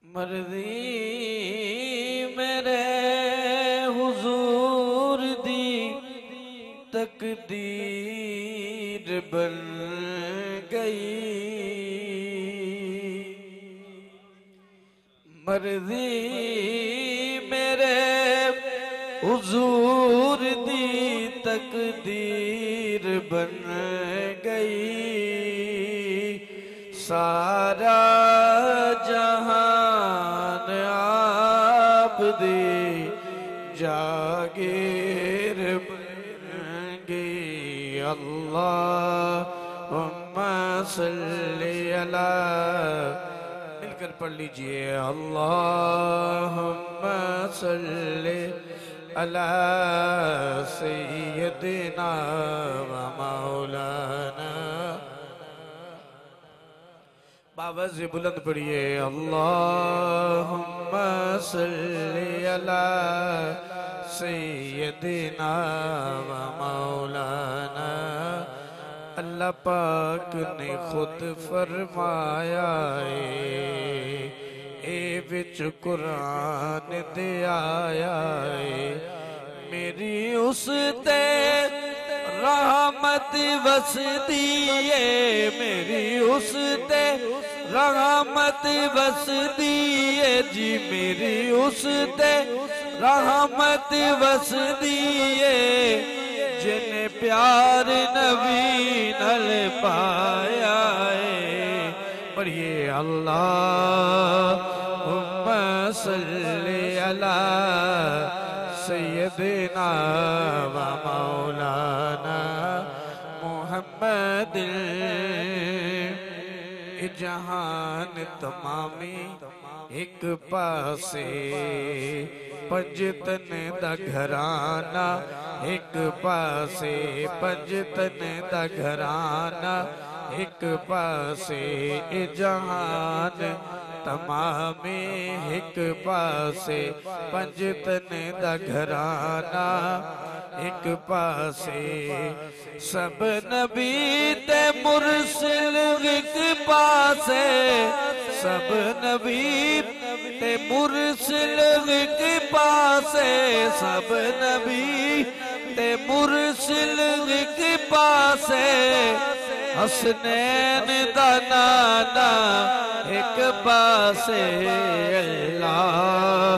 मर्जी मेरे हुजूर दी तकदीर बन गई। मर्जी मेरे हुजूर दी तकदीर बन गई। सारा जहान आप दे जागीर बन गई। अल्लाहुम्मा सल्ली अला, मिलकर पढ़ लीजिए। अल्लाहुम्मा सल्ली अला सय्यदिना व मौलाना। बाबा से बुलंद पढ़िए। अल्लाहुम्मा सल्ली अला सय्यदिना व मौलाना। अल्लाह पाक ने खुद फरमाया ए विच कुरान दे आया मेरी उस ते रहमत वसदी है। मेरी उस ते रहमत वसदी है जी। मेरी उस ते रहमत वसदी है जिन्हें प्यार नबी नल पाया है। पढ़िए अल्लाहुम्मा सल्ली अला सय्यदिना व मौलाना मुहम्मद। जहान तमामी एक पासे पंजतन दा घराना। एक पासे पंजतन दा घराना। एक पासे जहान तमामे एक पासे पंजतन दा घराना। एक पासे सब नबी ते मुरसल। एक पासे सब नबी ते मुरसल। एक पासे सब नबी ते मुरसल। एक पासे हसनैन दा नाना। एक पासे अल्लाह